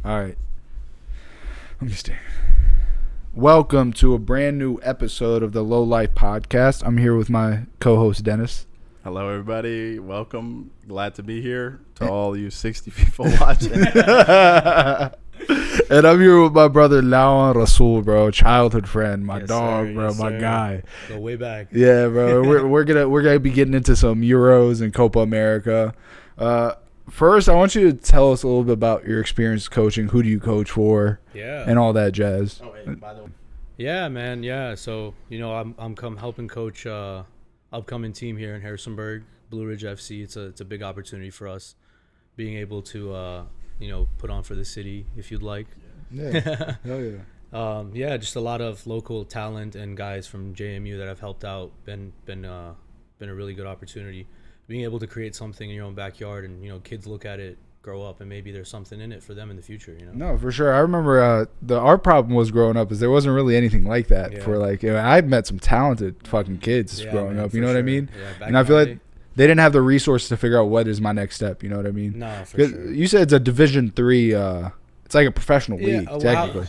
All right. Let me stand. Welcome to a brand new episode of the Low Life Podcast. I'm here with my co-host Dennis. Hello, everybody. Welcome. Glad to be here. To all you 60 people watching. And I'm here with my brother Lawan, Rasul, bro, childhood friend, my dog, bro, my guy. Go way back. Yeah, bro. we're gonna be getting into some Euros and Copa America. First, I want you to tell us a little bit about your experience coaching. Who do you coach for? Yeah. And all that jazz. Oh, wait, by the way. Yeah, man. Yeah. So I'm helping coach upcoming team here in Harrisonburg, Blue Ridge FC. It's a big opportunity for us, being able to put on for the city if you'd like. Yeah. Hell yeah. Just a lot of local talent and guys from JMU that have helped out. Been a really good opportunity. Being able to create something in your own backyard and kids look at it, grow up, and maybe there's something in it for them in the future. No, for sure. I remember our problem was growing up is there wasn't really anything like that for I've met some talented fucking kids growing up. You know what I mean? Yeah, and I feel like they didn't have the resources to figure out what is my next step. You know what I mean? No, for sure. You said it's a Division III. It's like a professional league technically.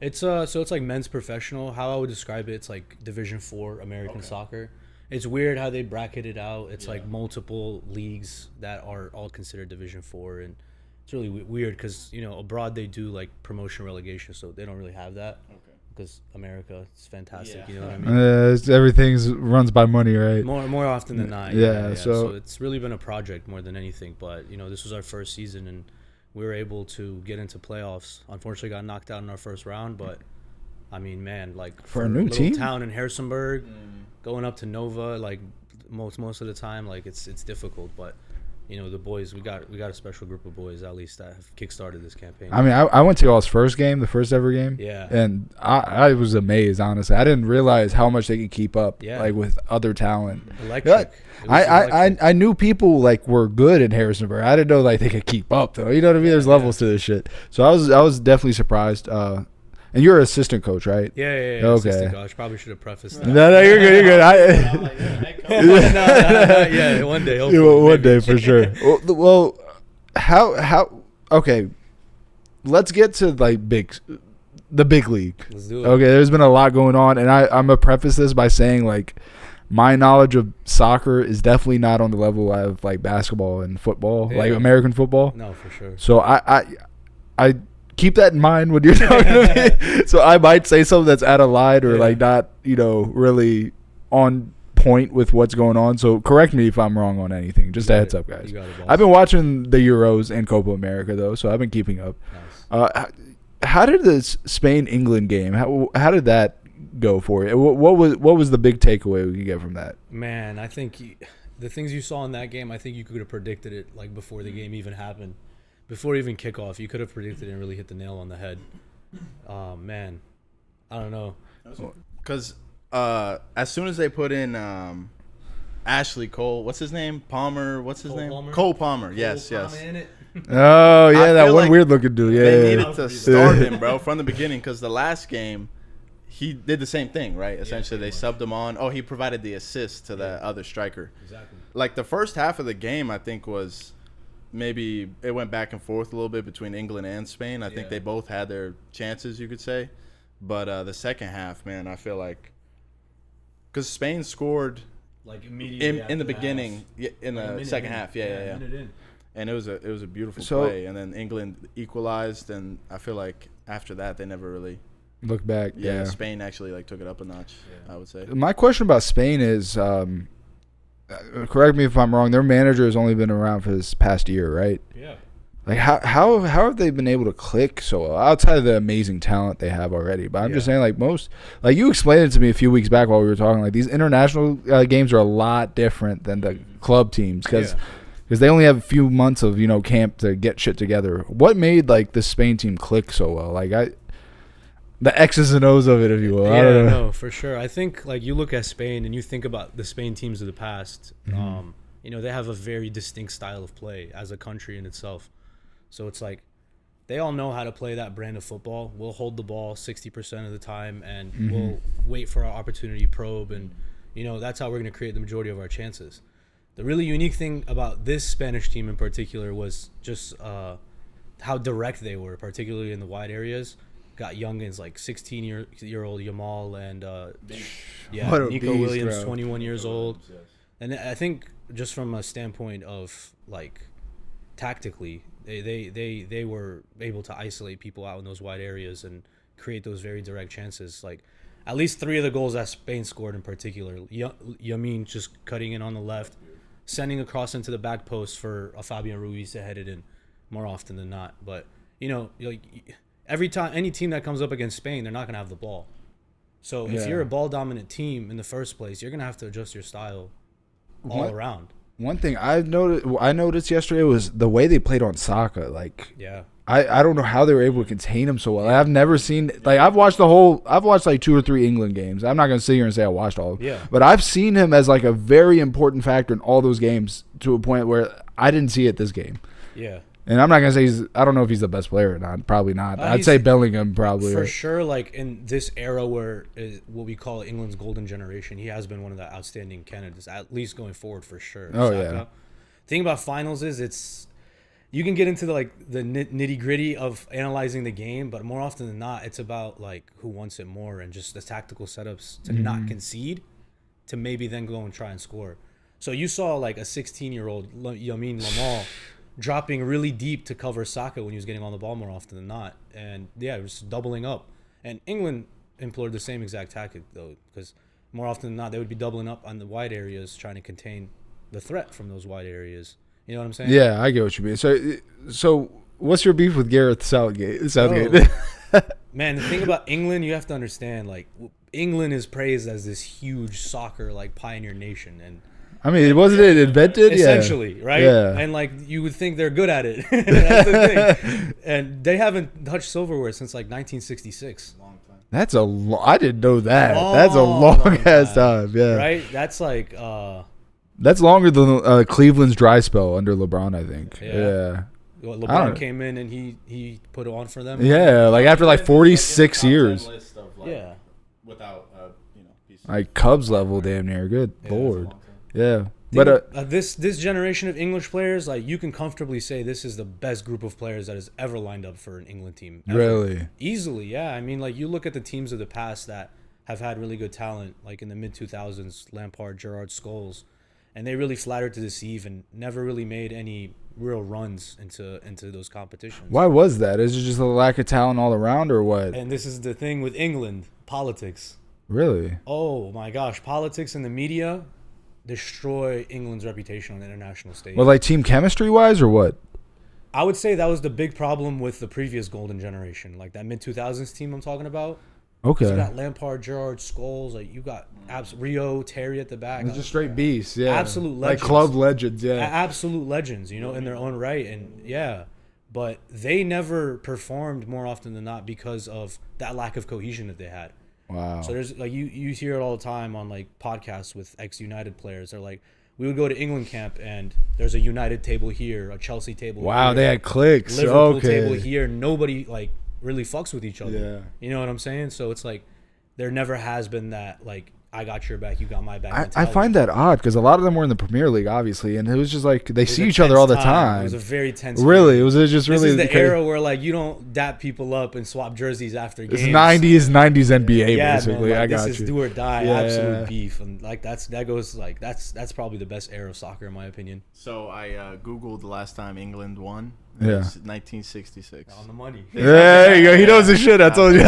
It's it's like men's professional. How I would describe it, it's like Division IV American soccer. It's weird how they bracket it out. It's like multiple leagues that are all considered Division IV, and it's really weird because abroad they do like promotion relegation, so they don't really have that. Because America is fantastic, you know what I mean? Everything's runs by money, right? More often than not. Yeah. So it's really been a project more than anything. But this was our first season, and we were able to get into playoffs. Unfortunately, got knocked out in our first round, but I mean, man, like for a new team, town in Harrisonburg. Going up to Nova, like most of the time, like it's difficult, but the boys, we got a special group of boys at least that have kickstarted this campaign. I mean, I went to y'all's first game, the first ever game, and I was amazed. Honestly, I didn't realize how much they could keep up, like with other talent. Electric. I knew people like were good in Harrisonburg. I didn't know like they could keep up though. You know what I mean? There's levels to this shit. So I was definitely surprised. And you're an assistant coach, right? Yeah. Okay. Assistant coach. Probably should have prefaced that. No, you're good. Yeah, one day. One day for sure. Well, how? Okay, let's get to like the big league. Let's do it. Okay, there's been a lot going on, and I'm gonna preface this by saying like my knowledge of soccer is definitely not on the level of like basketball and football, like American football. No, for sure. So I keep that in mind when you're talking to me. So I might say something that's out of line or like not, really on point with what's going on. So correct me if I'm wrong on anything. Just a heads up, guys. I've been watching the Euros and Copa America though, so I've been keeping up. Nice. How did the Spain-England game? How did that go for you? What was the big takeaway we could get from that? Man, I think the things you saw in that game, I think you could have predicted it like before the game even happened. Before even kickoff, you could have predicted it and really hit the nail on the head. Man, I don't know. Because as soon as they put in Ashley Cole, what's his name? Palmer, what's his name? Palmer? Cole Palmer, yes. Oh, yeah, I that feel one like weird looking dude. Yeah, They needed to start him, bro, from the beginning because the last game, he did the same thing, right? Essentially, they subbed him on. Oh, he provided the assist to the other striker. Exactly. Like the first half of the game, I think was... Maybe it went back and forth a little bit between England and Spain. I think they both had their chances, you could say. But the second half, man, I feel like because Spain scored like immediately in the beginning, in the second half, yeah. And it was a beautiful play. And then England equalized, and I feel like after that they never really look back. Yeah, Spain actually like took it up a notch. I would say. My question about Spain is. Correct me if I'm wrong. Their manager has only been around for this past year, right? Yeah. Like how have they been able to click so well outside of the amazing talent they have already? But I'm just saying, like like you explained it to me a few weeks back while we were talking. Like these international games are a lot different than the club teams because they only have a few months of camp to get shit together. What made like the Spain team click so well? Like the X's and O's of it, if you will. I don't know. No, for sure. I think like you look at Spain and you think about the Spain teams of the past. They have a very distinct style of play as a country in itself. So it's like they all know how to play that brand of football. We'll hold the ball 60% of the time, and we'll wait for our opportunity, probe, and that's how we're going to create the majority of our chances. The really unique thing about this Spanish team in particular was just how direct they were, particularly in the wide areas. Got youngins like 16-year-old Yamal and What a Nico beast, Williams, bro. 21 years old. Yes. And I think just from a standpoint of like tactically, they were able to isolate people out in those wide areas and create those very direct chances. Like at least 3 of the goals that Spain scored in particular, Yamin just cutting in on the left, sending across into the back post for a Fabian Ruiz to head it in more often than not. But like every time any team that comes up against Spain, they're not gonna have the ball. So if you're a ball dominant team in the first place, you're gonna have to adjust your style all around. One thing I noticed yesterday was the way they played on Saka. Like, I don't know how they were able to contain him so well. I've never seen I've watched like 2 or 3 England games. I'm not gonna sit here and say I watched all of them. Yeah. But I've seen him as like a very important factor in all those games to a point where I didn't see it this game. Yeah. And I'm not gonna say I don't know if he's the best player or not. Probably not. I'd say Bellingham probably. For sure, like in this era where is what we call England's golden generation, he has been one of the outstanding candidates, at least going forward for sure. Oh, Saka. yeah. Thing about finals is you can get into the nitty gritty of analyzing the game, but more often than not, it's about like who wants it more and just the tactical setups to not concede, to maybe then go and try and score. So you saw like a 16-year-old Lamine Yamal dropping really deep to cover Saka when he was getting on the ball more often than not. And it was doubling up. And England employed the same exact tactic, though, because more often than not, they would be doubling up on the wide areas, trying to contain the threat from those wide areas. You know what I'm saying? Yeah, I get what you mean. So what's your beef with Gareth Southgate? Man, the thing about England, you have to understand, like, England is praised as this huge soccer, like, pioneer nation. And I mean, wasn't it invented? Essentially, right? Yeah. And like you would think they're good at it. That's the thing. And they haven't touched silverware since like 1966. Long time. That's I didn't know that. That's a long ass time. Yeah. Right? That's like that's longer than Cleveland's dry spell under LeBron, I think. Yeah. Well, LeBron came in and he put it on for them. Yeah, like after like 46 years. List of, like, without pieces. Like Cubs level, damn near. Good Lord. Yeah, this generation of English players, like you can comfortably say this is the best group of players that has ever lined up for an England team. Ever. Really? Easily, yeah. I mean, like you look at the teams of the past that have had really good talent, like in the mid-2000s, Lampard, Gerrard, Scholes, and they really flattered to deceive and never really made any real runs into those competitions. Why was that? Is it just a lack of talent all around, or what? And this is the thing with England, politics. Really? Oh my gosh, politics and the media destroy England's reputation on the international stage. Well, like team chemistry wise, or what? I would say that was the big problem with the previous golden generation, like that mid-2000s team I'm talking about. Okay. You got Lampard, Gerrard, Scholes, like you got Rio, Terry at the back. It's just straight beasts, yeah. Absolute legends. Like club legends, yeah. Absolute legends, in their own right, and but they never performed more often than not because of that lack of cohesion that they had. Wow. So there's like you hear it all the time on like podcasts with ex-United players. They're like, we would go to England camp and there's a United table here, a Chelsea table. Wow, here, they had cliques. Liverpool table here. Nobody like really fucks with each other. Yeah. You know what I'm saying? So it's like there never has been that like I got your back, you got my back. I find that odd because a lot of them were in the Premier League, obviously, and it was just like they see each other all the time. It was a very tense. Really, it was just really. This is the era where like you don't dap people up and swap jerseys after games. It's 90s NBA yeah, basically. Man, like, I got this you. is do or die, Yeah, absolute beef, and like that's probably the best era of soccer in my opinion. So I googled the last time England won. Yeah. 1966. On the money. There you go. He knows his shit. I told you.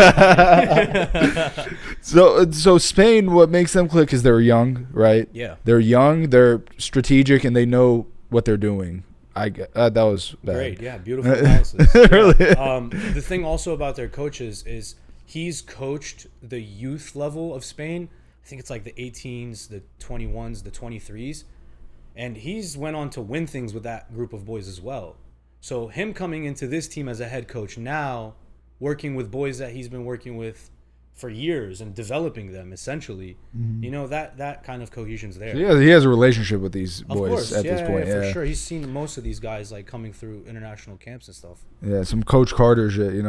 So Spain, what makes them click is they're young, right? Yeah. They're young. They're strategic, and they know what they're doing. That was bad. Great. Yeah. Beautiful analysis. Really. The thing also about their coaches is he's coached the youth level of Spain. I think it's like the 18s, the 21s, the 23s, and he's went on to win things with that group of boys as well. So him coming into this team as a head coach now, working with boys that he's been working with for years and developing them essentially, that kind of cohesion's there. Yeah, he has a relationship with these boys course. at this point. Yeah, for sure. He's seen most of these guys like coming through international camps and stuff. Yeah, some Coach Carter shit. They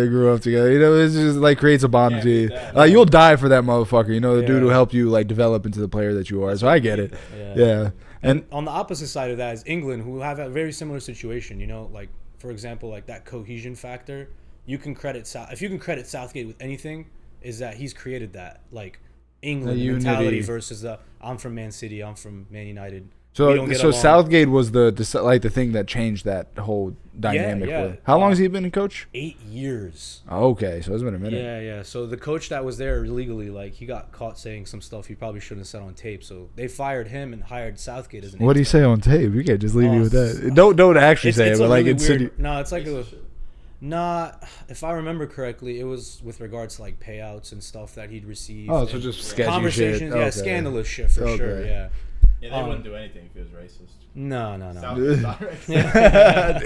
grew up together. It's just like creates a bond to you. You'll die for that motherfucker. The dude who helped you like develop into the player that you are. So I get it. Yeah. And on the opposite side of that is England, who have a very similar situation. Like for example, like that cohesion factor, you can credit if you can credit Southgate with anything, is that he's created that, like, England mentality versus I'm from Man City, I'm from Man United. So Southgate was the thing that changed that whole dynamic. Yeah. How long has he been a coach? 8 years. Okay, so it's been a minute. Yeah. So the coach that was there illegally, like, he got caught saying some stuff he probably shouldn't have said on tape. So they fired him and hired Southgate as an. What do you say on tape? You can't just leave me with that. Don't actually say it, but like it's really no, it's like if I remember correctly, it was with regards to like payouts and stuff that he'd received. Oh, so just sketchy conversations, shit. Scandalous shit for sure. Yeah. Yeah, they wouldn't do anything if it was racist. No.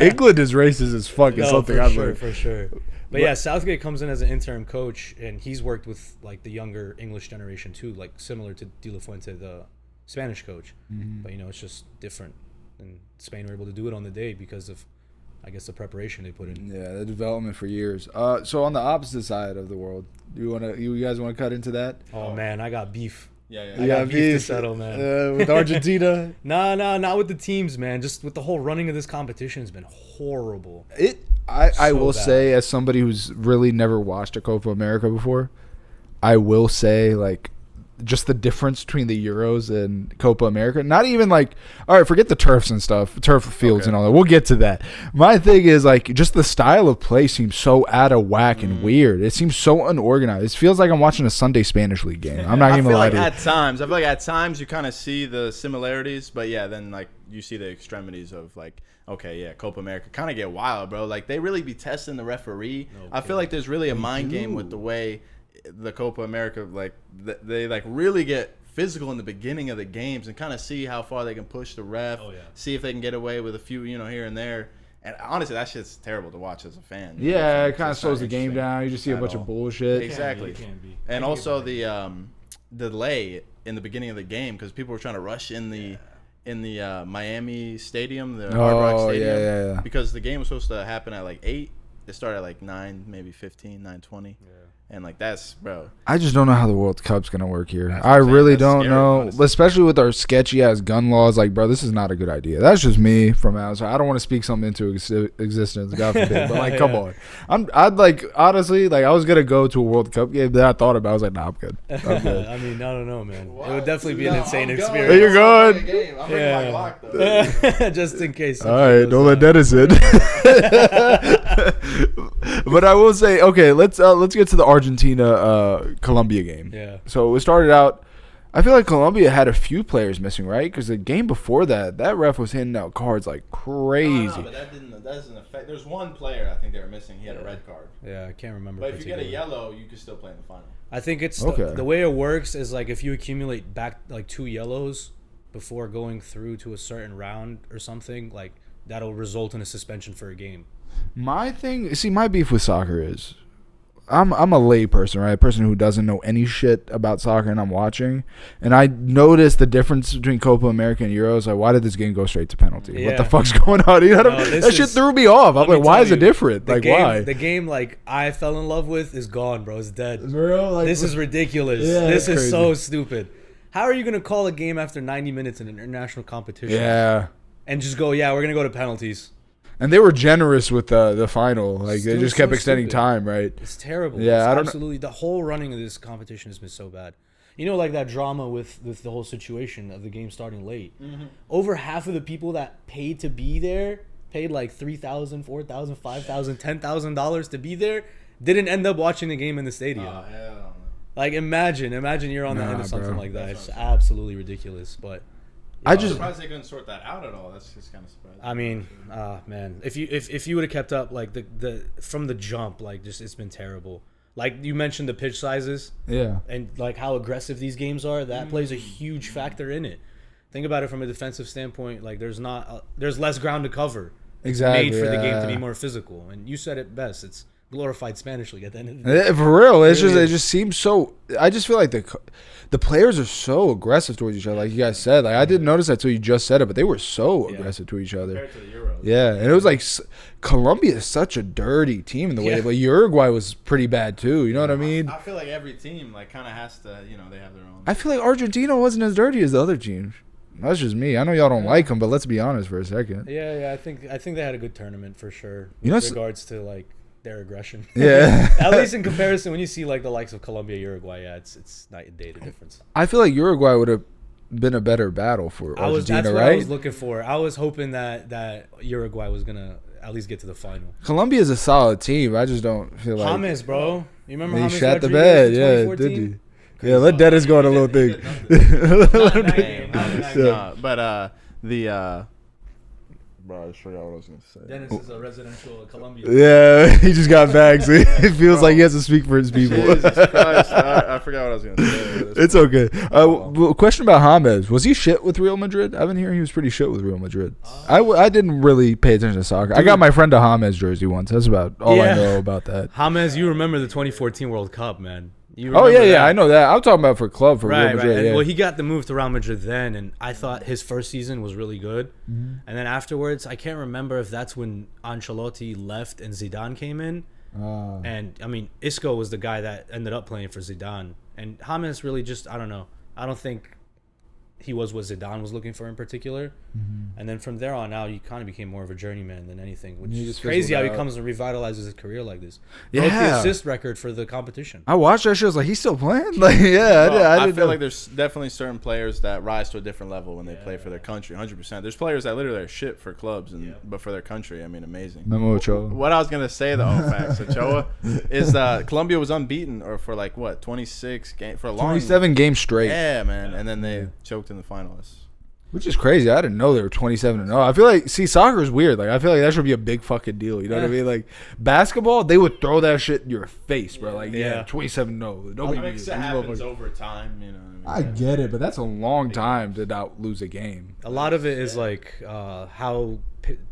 England is racist as fuck. Is something I've learned. For sure. But yeah, Southgate comes in as an interim coach, and he's worked with like the younger English generation too, like similar to De La Fuente, the Spanish coach. Mm-hmm. But it's just different. And Spain were able to do it on the day because of, I guess, the preparation they put in. Yeah, the development for years. So on the opposite side of the world, you guys want to cut into that? Oh man, I got beef. Yeah. I got beef to settle, man. With Argentina? No, not with the teams, man. Just with the whole running of this competition has been horrible. I will say, as somebody who's really never watched a Copa America before, I will say, like, just the difference between the Euros and Copa America. Not even like, all right, forget the turfs and stuff, turf fields and all that. We'll get to that. My thing is, like, just the style of play seems so out of whack and weird. It seems so unorganized. It feels like I'm watching a Sunday Spanish League game. I'm not even gonna lie to you. I feel like at times you kind of see the similarities, but yeah, then like you see the extremities of like, okay, yeah, Copa America kind of get wild, bro. Like they really be testing the referee. I feel like there's really a mind game with the way the Copa America, like they like really get physical in the beginning of the games and kind of see how far they can push the ref, see if they can get away with a few, here and there. And honestly, that shit's terrible to watch as a fan. Yeah, it kind of slows the game down. You just see a bunch of bullshit. Exactly. It can be. And also the delay in the beginning of the game because people were trying to rush in the Miami Stadium, the Hard Rock Stadium. Yeah. Because the game was supposed to happen at like 8. It started at like 9, maybe 15, 9:20. Yeah. And like that's, bro. I just don't know how the World Cup's gonna work here. I really don't know, especially with our sketchy ass gun laws. Like, bro, this is not a good idea. That's just me from outside. I don't want to speak something into existence, God forbid. But like, come on. I'd like honestly, like I was gonna go to a World Cup game that I thought about. I was like, nah, I'm good. I mean, I don't know, man. What? It would definitely be an insane experience. There you go. I'm lock, though. Just in case. All right, don't let Dennis in. But I will say, okay, let's get to the Argentina Colombia game. Yeah. So it started out. I feel like Colombia had a few players missing, right? Because the game before that ref was handing out cards like crazy. No, but that doesn't affect. There's one player I think they were missing. He had a red card. Yeah, I can't remember. But if you get a yellow, you can still play in the final. I think it's the way it works is like if you accumulate back like 2 yellows before going through to a certain round or something, like that'll result in a suspension for a game. My beef with soccer is I'm a lay person, right? A person who doesn't know any shit about soccer and I'm watching. And I noticed the difference between Copa America and Euros. Like, why did this game go straight to penalty? Yeah. What the fuck's going on? You know what I mean? That shit threw me off. I'm like, why is it different? Like, why? The game, like, I fell in love with is gone, bro. It's dead. Bro, like, this is ridiculous. Yeah, this is so stupid. How are you going to call a game after 90 minutes in an international competition? Yeah. And just go, yeah, we're going to go to penalties. And they were generous with the final. Like, they just kept extending time, right? It's terrible. Yeah, I don't absolutely know. The whole running of this competition has been so bad. You know, like that drama with the whole situation of the game starting late. Mm-hmm. Over half of the people that paid to be there, paid like $3,000, $4,000, $5,000, $10,000 to be there, didn't end up watching the game in the stadium. Oh, hell no. Like, imagine you're on the end of something like that. It's absolutely ridiculous, but... I'm surprised they couldn't sort that out at all. That's just kind of surprising. I mean, man, if you would have kept up like the from the jump, like just it's been terrible. Like you mentioned the pitch sizes, and like how aggressive these games are. That plays a huge factor in it. Think about it from a defensive standpoint. Like there's less ground to cover. Exactly, made for the game to be more physical. And you said it best. It's glorified Spanish League at the end of the day. For real, it just seems so. I just feel like the players are so aggressive towards each other, like you guys said. Like I didn't notice that till you just said it, but they were so aggressive to each other. Compared to the Euros. Yeah, and it was like Colombia is such a dirty team in the way, but Uruguay was pretty bad too. You know what I mean? I feel like every team like kind of has to, they have their own. I feel like Argentina wasn't as dirty as the other teams. That's just me. I know y'all don't like them, but let's be honest for a second. Yeah. I think they had a good tournament for sure. You know, with regards to like their aggression. Yeah. At least in comparison, when you see like the likes of Colombia, Uruguay, it's night and day the difference. I feel like Uruguay would have been a better battle for Argentina, That's what right? I was looking for. I was hoping that Uruguay was gonna at least get to the final. Colombia is a solid team. I just don't feel like James, bro. You remember he James shot the Rodriguez bed. in Yeah, 2014? did he? Yeah, let Dennis go on a little thing. But bro, I just forgot what I was gonna say. Dennis is a residential Colombian. Yeah, he just got back, so it feels like he has to speak for his people. Jesus Christ, I forgot what I was gonna say. It's okay. Question about James. Was he shit with Real Madrid? I've been hearing he was pretty shit with Real Madrid. I didn't really pay attention to soccer. I got my friend a James jersey once. That's about all I know about that. James, you remember the 2014 World Cup, man. Oh, yeah, I know that. I'm talking about for club, for Real Madrid. Right. Yeah. Well, he got the move to Real Madrid then, and I thought his first season was really good. Mm-hmm. And then afterwards, I can't remember if that's when Ancelotti left and Zidane came in. And, I mean, Isco was the guy that ended up playing for Zidane. And James really just, I don't know. I don't think he was what Zidane was looking for in particular. Mm-hmm. And then from there on out, he kind of became more of a journeyman than anything, which is crazy how he comes and revitalizes his career like this. Yeah. Broke the assist record for the competition. I watched that shit. I was like, he's still playing? Like, yeah, I feel like there's definitely certain players that rise to a different level when they play for their country, 100%. There's players that literally are shit for clubs, but for their country, I mean, amazing. Memo Ochoa. What I was going to say, though, facts, Ochoa, is Colombia was unbeaten or for like, what, 26 games? For a long 27 games straight. Yeah, man. And then they choked in the finalists. Which is crazy. I didn't know they were 27-0. I feel like, soccer is weird. Like, I feel like that should be a big fucking deal. You know what I mean? Like, basketball, they would throw that shit in your face, bro. Like, 27-0. It happens over time, you know. I get it, but that's a long time to not lose a game. A lot of it is like how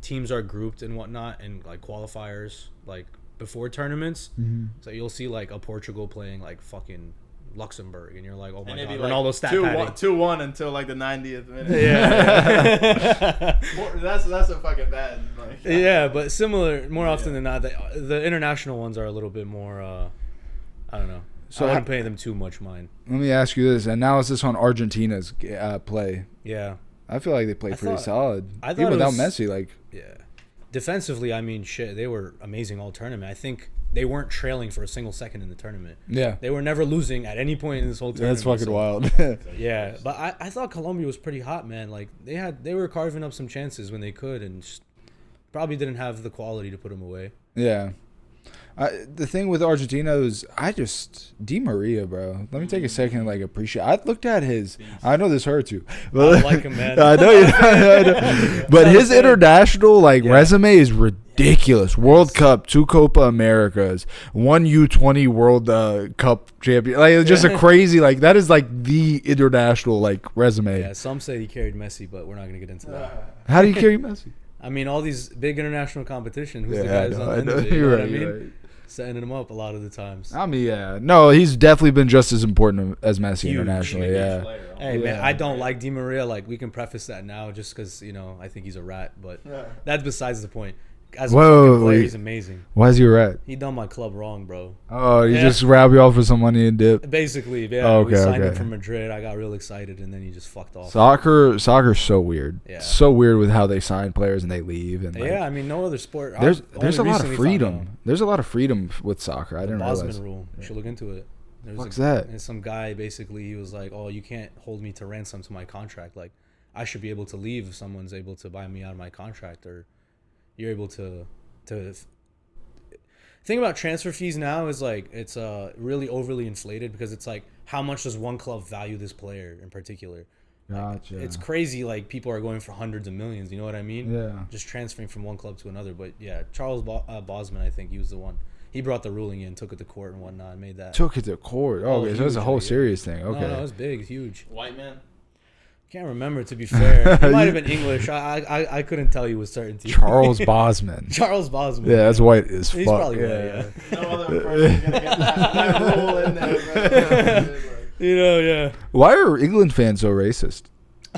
teams are grouped and whatnot, and like qualifiers, like before tournaments. Mm-hmm. So you'll see like a Portugal playing like fucking Luxembourg, and you're like, oh my god, Ronaldo stat padding 2-1 until like the 90th minute. Yeah. that's a fucking bad. Like, yeah, but similar more often than not. The international ones are a little bit more. I don't know. So I wouldn't pay them too much mind. Let me ask you this: analysis on Argentina's play. Yeah, I feel like they played pretty solid. I thought even without Messi, like defensively, I mean, shit, they were amazing all tournament. I think they weren't trailing for a single second in the tournament. Yeah, they were never losing at any point in this whole tournament. That's fucking wild. Yeah, but I thought Colombia was pretty hot, man. Like they were carving up some chances when they could, and just probably didn't have the quality to put them away. Yeah. The thing with Argentina is Di Maria, bro. Let me take a second and like appreciate. I looked at his. I know this hurts you. But I like him, man. I know you. I know. But his international resume is ridiculous. World Cup, 2 Copa Americas, 1 U20 World Cup champion. Like it's just a crazy that is like the international resume. Yeah, some say he carried Messi, but we're not gonna get into that. How do you carry Messi? I mean, all these big international competition. Who's the guy who's on the end of it? You know what I mean? Right. Setting him up a lot of the times. I mean, yeah. No, he's definitely been just as important as Messi internationally. Yeah. Hey, man, I don't like Di Maria. Like, we can preface that now just because, I think he's a rat. But that's besides the point. As a player, he's amazing. Why is he a rat? He done my club wrong, bro. Oh, he just robbed you off for some money and dip? Basically, yeah. We signed him from Madrid. I got real excited, and then he just fucked off. Soccer's so weird. Yeah. So weird with how they sign players and they leave. And I mean, no other sport. There's a lot of freedom. There's a lot of freedom with soccer. I didn't realize. Bosman rule. You should look into it. What's that? And some guy basically, he was like, "Oh, you can't hold me to ransom to my contract. Like, I should be able to leave if someone's able to buy me out of my contract, or you're able to." Thing about transfer fees now is it's really overly inflated because it's like, how much does one club value this player in particular? Gotcha. It's crazy. Like, people are going for hundreds of millions. You know what I mean? Yeah. Just transferring from one club to another. But yeah, Charles Bosman, I think he was the one. He brought the ruling in, took it to court and whatnot, and made that. Took it to court. Oh, okay, so it's a whole serious thing. Okay. No, it was big, huge. White man. Can't remember, to be fair. It might have been English. I couldn't tell you with certainty. Charles Bosman. Charles Bosman. Yeah, that's white as fuck. He's probably white, yeah. No other person's gonna get that rule in there, bro. Yeah. Why are England fans so racist?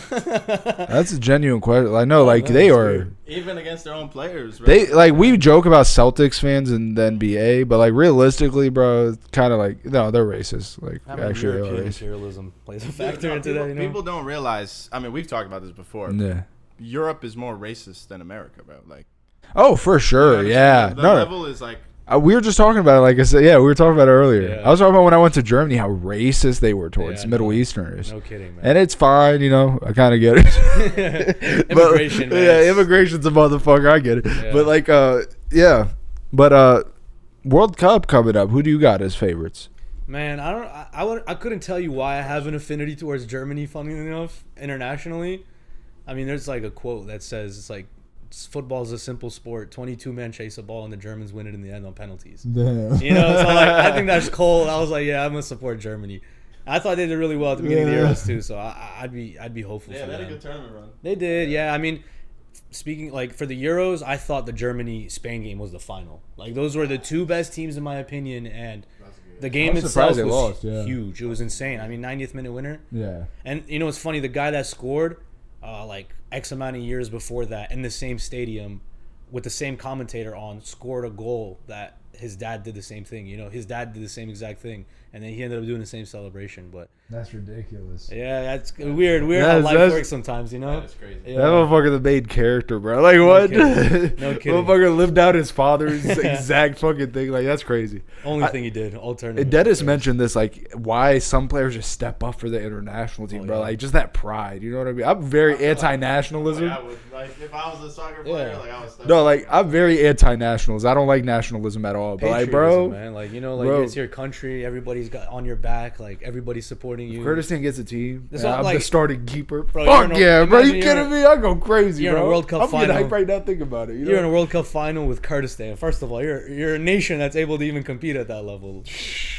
That's a genuine question. I know, like no, they it's are. weird. Even against their own players, bro. They like we joke about Celtics fans in the NBA, but like realistically, bro, it's kind of like no, they're racist. Like I mean, actually, they are European racist. imperialism plays a Dude, factor no, into people, that. You know, people don't realize. I mean, we've talked about this before. Yeah. Europe is more racist than America, bro. Like, Oh, for sure. you know what I'm saying? Yeah. The No. level is like. We were just talking about it. Like I said, yeah, we were talking about it earlier. Yeah. I was talking about when I went to Germany, how racist they were towards Yeah, Middle no. Easterners. no kidding, man. And it's fine, you know. I kind of get it. Immigration, but, man. yeah, immigration's a motherfucker. I get it. Yeah. But like, yeah. But World Cup coming up. Who do you got as favorites? Man, I couldn't tell you why I have an affinity towards Germany. Funny enough, internationally, I mean, there's like a quote that says it's like football is a simple sport. 22 men chase a ball and the Germans win it in the end on penalties. Damn. You know, so like I think that's cold. I was like, yeah, I'm gonna support Germany. I thought they did really well at the beginning of the Euros too, so I'd be hopeful Yeah, for they had a them. good tournament run. They did, yeah. I mean, speaking like for the Euros, I thought the Germany-Spain game was the final. Like those were the two best teams in my opinion, and the game I'm itself surprised they was lost, yeah. huge. It was insane. I mean, 90th minute winner. Yeah. And you know what's funny? The guy that scored, like X amount of years before that, in the same stadium, with the same commentator on, scored a goal that his dad did the same thing. You know, his dad did the same exact thing, and then he ended up doing the same celebration. But That's ridiculous. yeah, that's weird. Weird That's- how life that's- works sometimes. You know. That's crazy. Yeah. That motherfucker the main character, bro. Like what? kidding. No kidding. Motherfucker lived out his father's exact fucking thing. Like that's crazy. Only thing he did. Alternative. Dennis mentioned this, like why some players just step up for the international team, bro. yeah. Like just that pride. You know what I mean? I'm very anti-nationalism. Like, I would, like if I was a soccer player, Yeah. like I would step No, up. like I'm very anti-nationalist. I don't like nationalism at all. But like, Patriotism, bro, man. Like you know, like bro. it's your country. Everybody's got on your back. Like everybody's supporting you. Kurdistan gets a team. That's and what, I'm like- the starting keeper. Bro, Fuck you're in a- yeah, bro. You imagine kidding me? I go crazy, you're in bro. a World Cup I'm getting final. hyped right now thinking about it. You You're in know? a World Cup final with Kurdistan. First of all, you're a nation that's able to even compete at that level.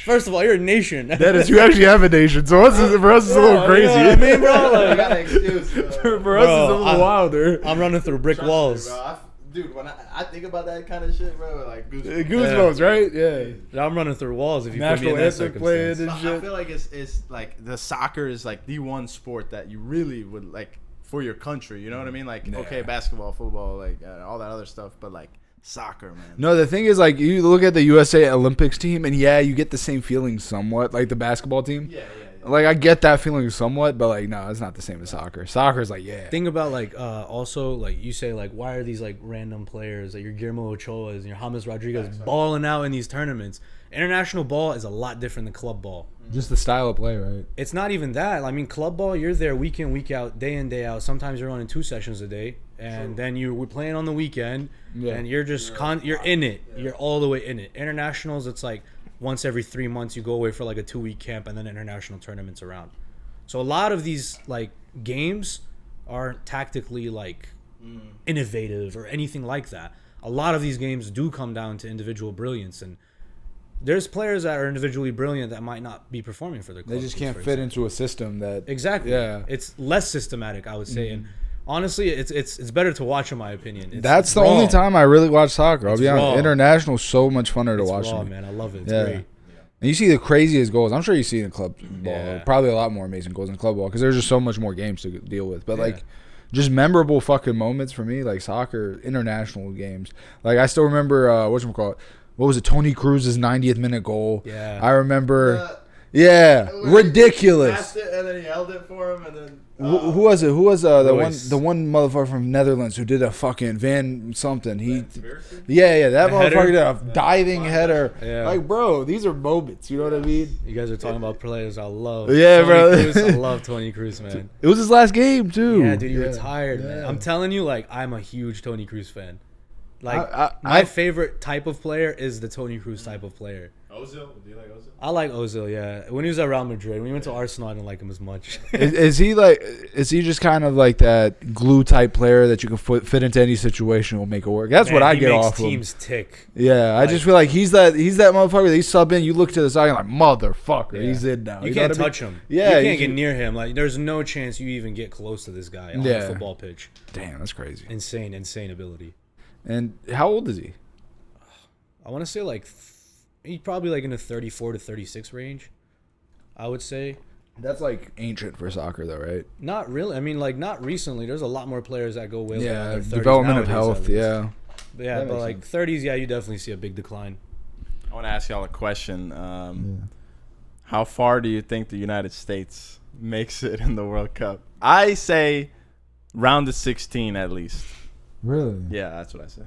First of all, you're a nation. Dennis, you actually have a nation, so for us it's a little crazy. You know what I mean, bro? I Like, got an excuse. For us, Bro, it's a little wilder. I'm running through brick Trust me, walls. bro. Dude, when I think about that kind of shit, bro, like goosebumps. Goosebumps, right? Yeah. I'm running through walls if you National put me in that anthem playing circumstance. and I shit. feel like it's like the soccer is like the one sport that you really would like for your country. You know what I mean? Like okay, basketball, football, like all that other stuff, but like soccer, man. No, the thing is, like, you look at the USA Olympics team, and yeah, you get the same feeling somewhat, like the basketball team. Yeah. Like, I get that feeling somewhat, but like, no, it's not the same as soccer. Soccer is like, yeah. Think about like also like you say like why are these like random players like your Guillermo Ochoas and your James Rodriguez balling out in these tournaments? International ball is a lot different than club ball. Just the style of play, right? It's not even that. I mean, club ball, you're there week in, week out, day in, day out. Sometimes you're running 2 sessions a day, and then we're playing on the weekend, Yeah. and you're just you're in it. You're all the way in it. Internationals, it's like once every 3 months you go away for like a 2-week camp, and then international tournaments around. So a lot of these like games aren't tactically like innovative or anything like that. A lot of these games do come down to individual brilliance, and there's players that are individually brilliant that might not be performing for their club. They just teams, can't for fit example. into a system that. Exactly. Yeah. It's less systematic, I would say, and honestly, it's better to watch in my opinion. It's That's the raw. only time I really watch soccer. I'll It's be honest. raw. International is so much funner to It's watch. raw, than me. man. I love it. It's Yeah. great. And you see the craziest goals. I'm sure you see in club ball. Yeah. Probably a lot more amazing goals in club ball because there's just so much more games to deal with. But Yeah. like, just memorable fucking moments for me, like soccer, international games. Like I still remember whatchamacallit, what was it? Tony Cruz's 90th minute goal. Yeah. I remember. Yeah, ridiculous. Passed it and then he held it for him and then. Who was it? Who was Royce. the one motherfucker from Netherlands who did a fucking Van something? He, Conspiracy? yeah, that The motherfucker header? did a diving header. Yeah. Like, bro, these are moments. You know what I mean? You guys are talking about players I love. Yeah, Tony bro. Cruz, I love Tony Cruz, man. It was his last game too. Yeah, dude, he retired, man. Yeah. I'm telling you, like, I'm a huge Tony Cruz fan. Like, I- my favorite type of player is the Tony Cruz type of player. Ozil? Do you like Ozil? I like Ozil, yeah. When he was at Real Madrid, when he went to Arsenal, I didn't like him as much. Is he like? Is he just kind of like that glue type player that you can fit into any situation and will make it work? That's what Man, I he get makes off of. teams tick. Yeah, I just feel like he's that motherfucker that you sub in. You look to the side, you're like motherfucker, Yeah. he's in now. You know can't what I mean? touch him. Yeah, you can't you get near him. Like, there's no chance you even get close to this guy on Yeah. the football pitch. Damn, that's crazy. Insane ability. And how old is he? I want to say like he's probably like in the 34 to 36 range. I would say. That's like ancient for soccer, though, right? Not really. I mean, like not recently. There's a lot more players that go way beyond Yeah, their 30s development of nowadays, at health. least. Yeah. But yeah, That but makes like 30s, yeah, you definitely see a big decline. I want to ask y'all a question. How far do you think the United States makes it in the World Cup? I say round of 16 at least. Really? Yeah, that's what I say.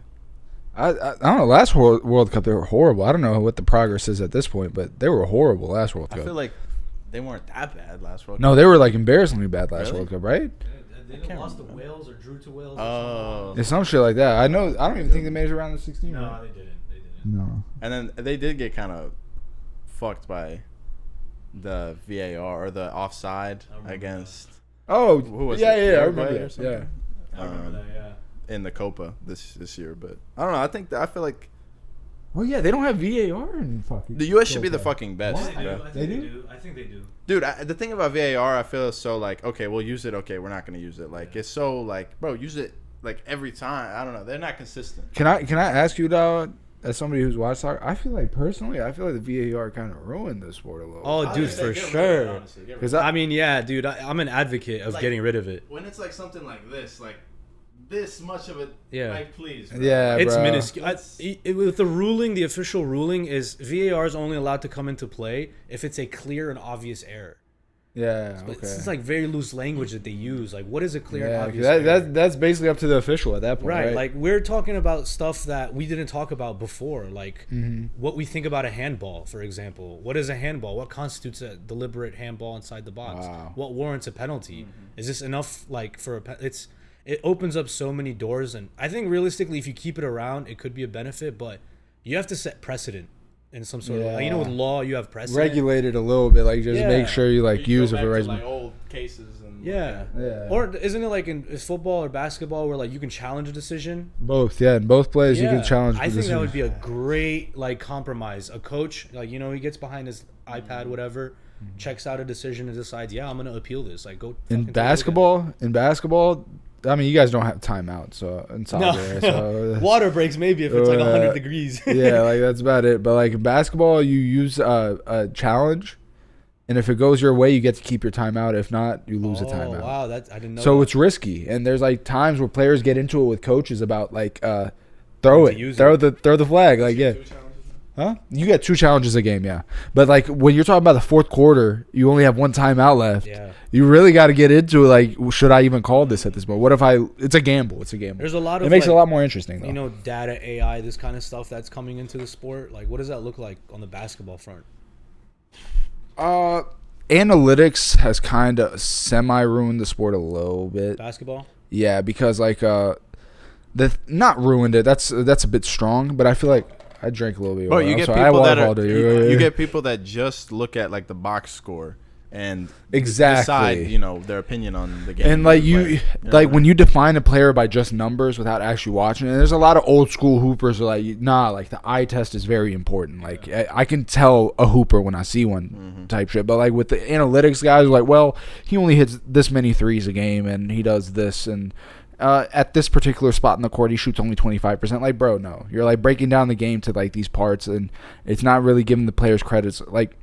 I don't know. Last World Cup, they were horrible. I don't know what the progress is at this point, but they were horrible last World Cup. I feel like they weren't that bad last World Cup. No, they were like embarrassingly bad last Really? World Cup, right? They lost to Wales or drew to Wales. Oh. It's some shit like that. I know. I don't even think they made it around the 16. No, right? they didn't. They didn't. No. And then they did get kind of fucked by the VAR or the offside I remember against Oh, Who was yeah, it? yeah, I Uruguay remember or that. something? Yeah. I remember that. Yeah. in the Copa this year. But I don't know. I think that I feel like Well, yeah, they don't have VAR in fucking. the U.S. should be the Copa. fucking best. What? Bro. I think They they do? do. I think they do. Dude, the thing about VAR, I feel is so like, okay, we'll use it. Okay, we're not gonna use it. Like it's so like, bro, use it like every time. I don't know. They're not consistent. Can I ask you though, as somebody who's watched soccer, I feel like the VAR kind of ruined the sport a little. Oh, dude, for sure. Because I mean, yeah, dude, I'm an advocate of Like- getting rid of it. When it's like something like this much of it, Yeah. like please, bro. yeah, It's bro. minuscule. With the ruling, the official ruling is VAR is only allowed to come into play if it's a clear and obvious error. Yeah, But okay. it's like very loose language that they use. Like, what is a clear and Yeah, 'cause obvious error? that's basically up to the official at that point, Right, right? like we're talking about stuff that we didn't talk about before, like what we think about a handball, for example. What is a handball? What constitutes a deliberate handball inside the box? Wow. What warrants a penalty? Is this enough, like for it opens up so many doors, and I think realistically, if you keep it around, it could be a benefit, but you have to set precedent in some sort of, like, you know, with law, you have precedent. Regulate it a little bit, like just Yeah. make sure you like use it it for right. like old cases and Yeah. Yeah. Or isn't it like in football or basketball where like you can challenge a decision? Both, yeah, in both plays you Yeah. can challenge. I the think that would decision. be a great like compromise. A coach, like, you know, he gets behind his iPad, whatever, checks out a decision and decides, yeah, I'm gonna appeal this. Like, go in fucking take basketball. In basketball, I mean, you guys don't have timeout, so in a soccer, look at it. so No. Water breaks maybe if it's like 100 degrees. yeah, like that's about it. But like in basketball, you use a challenge, and if it goes your way, you get to keep your timeout. If not, you lose a timeout. Wow, I didn't know. So that. it's risky, and there's like times where players get into it with coaches about like throw To it, use throw it. the flag, like yeah. Huh? You get 2 challenges a game, yeah. But like when you're talking about the fourth quarter, you only have 1 timeout left. Yeah. You really got to get into it. Like, should I even call this at this point? What if it's a gamble? It's a gamble. There's a lot of It makes it like, a lot more interesting, though. you know, data, AI, this kind of stuff that's coming into the sport. Like, what does that look like on the basketball front? Analytics has kind of semi-ruined the sport a little bit. Basketball? Yeah, because like not ruined it. That's a bit strong, but I feel like I drank a little bit. Bro, of you water. get I'm sorry, I people that waterfalled are it. you get people that just look at like the box score and Exactly. decide, you know, their opinion on the game. And like they you, play. know like what I when mean? you define a player by just numbers without actually watching it, there's a lot of old school hoopers who are like, nah, like the eye test is very important. Like I can tell a hooper when I see one type shit. But like with the analytics guys, like, well, he only hits this many threes a game and he does this and at this particular spot in the court he shoots only 25%. Like, bro, no, you're like breaking down the game to like these parts and it's not really giving the players credits. Like,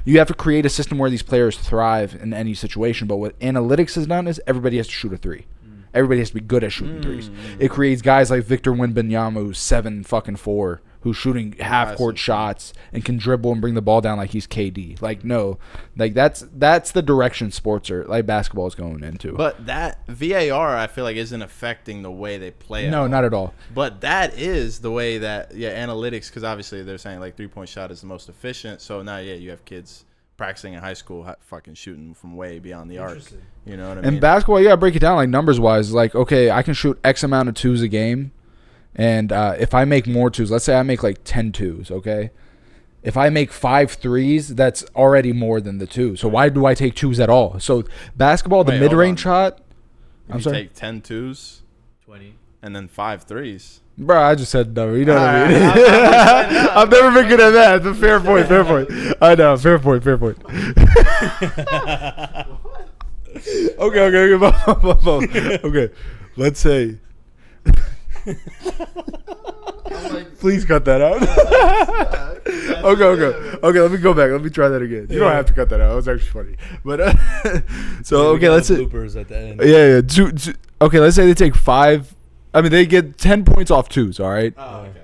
you have to create a system where these players thrive in any situation. But what analytics has done is everybody has to shoot a 3. Everybody has to be good at shooting threes. It creates guys like Victor Wembanyama, who's 7-4, who's shooting half court shots and can dribble and bring the ball down like he's KD. Like, no, like that's the direction sports are like basketball is going into. But that VAR, I feel like, isn't affecting the way they play. No, not at all. But that is the way that analytics, because obviously they're saying like 3-point shot is the most efficient. So now you have kids practicing in high school fucking shooting from way beyond the arc. You know what I mean? In basketball, you gotta break it down like numbers wise. Like, okay, I can shoot X amount of 2s a game, and if I make more 2s, let's say I make like 10 2s, okay? If I make 5 3s, that's already more than the 2. So why do I take 2s at all? So basketball, the Wait, mid-range hold on. shot. If I'm you sorry, take 10 2s 20. and then 5 3s. bro. I just said no. You know what I mean? I'm I've never been good at that. It's a fair point. Fair point. I know. Fair point. Fair point. Okay. Okay. Let's say. Please cut that out. Okay. Let me go back. Let me try that again. You don't have to cut that out. That was actually funny. But so okay, let's say bloopers at the end. Yeah. Okay, let's say they take 5. I mean, they get 10 points off 2s. All right. Oh, okay.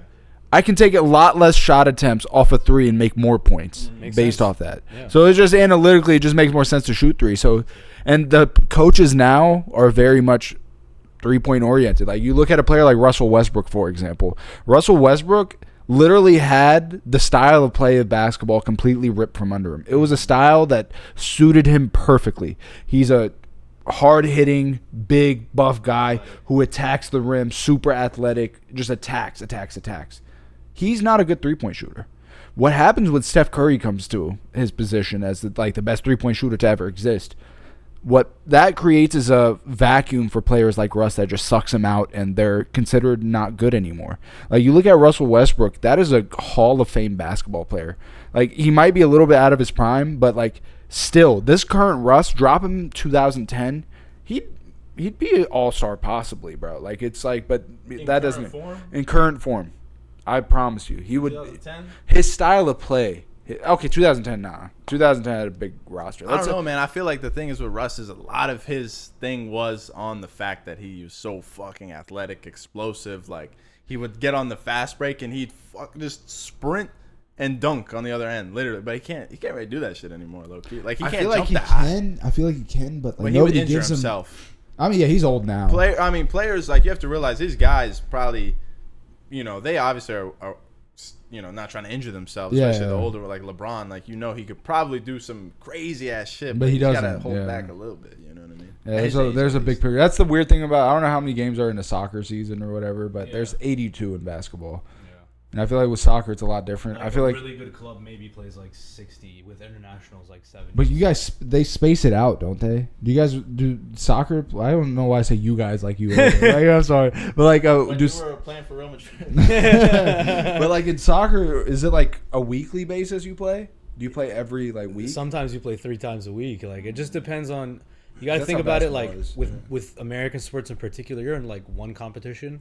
I can take a lot less shot attempts off a 3 and make more points based off that. Yeah. So it's just analytically, it just makes more sense to shoot 3. So, and the coaches now are very much 3-point oriented. Like you look at a player like Russell Westbrook, for example. Russell Westbrook literally had the style of play of basketball completely ripped from under him. It was a style that suited him perfectly. He's a hard-hitting, big, buff guy who attacks the rim, super athletic, just attacks. He's not a good 3-point shooter. What happens when Steph Curry comes to his position as the best 3-point shooter to ever exist? What that creates is a vacuum for players like Russ that just sucks them out and they're considered not good anymore. Like you look at Russell Westbrook, that is a Hall of Fame basketball player. Like he might be a little bit out of his prime, but like still, this current Russ, drop him 2010, he'd be an all-star possibly, bro. Like it's like, but that doesn't in current form. I promise you, he would. 2010? His style of play. Okay, 2010, nah. 2010 had a big roster. I don't know, man. I feel like the thing is with Russ is a lot of his thing was on the fact that he was so fucking athletic, explosive. Like, he would get on the fast break and he'd just sprint and dunk on the other end, literally. But he can't really do that shit anymore, low key. Like, he can't jump that high. I feel like he can, but like he would nobody injure gives him. himself. I mean, yeah, he's old now. Players, like, you have to realize these guys probably, they obviously are not trying to injure themselves, especially the older, like LeBron. Like, he could probably do some crazy ass shit, but he doesn't. Got to hold back a little bit. You know what I mean? Yeah, there's a big period. That's the weird thing about. I don't know how many games are in a soccer season or whatever, but there's 82 in basketball. And I feel like with soccer, it's a lot different. Like I feel like a really good club maybe plays like 60 with internationals like 70. But you guys, they space it out, don't they? Do you guys do soccer? I don't know why I say you guys like you. Like, I'm sorry, but like, when you were playing for Real Madrid. But like in soccer, is it like a weekly basis you play? Do you play every like week? Sometimes you play 3 times a week. Like it just depends on. You got to think about it like with American sports in particular. You're in like one competition.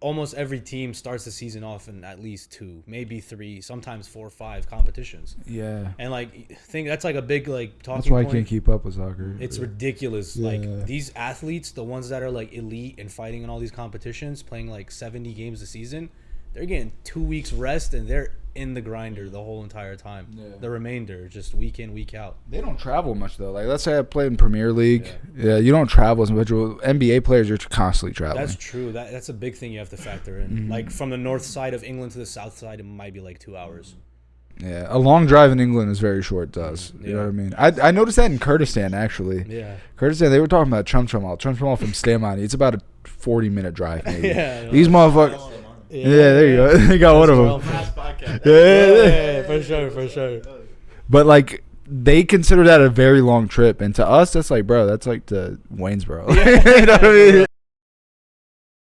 Almost every team starts the season off in at least 2, maybe 3, sometimes 4 or 5 competitions. Yeah. And like, that's like a big like talking That's why point. I can't keep up with soccer. It's ridiculous. Yeah. Like these athletes, the ones that are like elite and fighting in all these competitions, playing like 70 games a season, they're getting 2 weeks rest and they're in the grinder the whole entire time. Yeah. The remainder, just week in, week out. They don't travel much though. Like let's say I play in Premier League. Yeah, you don't travel as much. NBA players are constantly traveling. That's true. That's a big thing you have to factor in. Mm-hmm. Like from the north side of England to the south side, it might be like 2 hours. Yeah, a long drive in England is very short to us. You know what I mean? I noticed that in Kurdistan actually. Yeah. Kurdistan, they were talking about Chumchumal. Chumchumal from Stamani. It's about a 40-minute drive maybe. These motherfuckers. Yeah, there you go. They got one of them. Yeah, for sure. But like they consider that a very long trip, and to us, that's like, bro, that's like to Waynesboro. You know what I mean?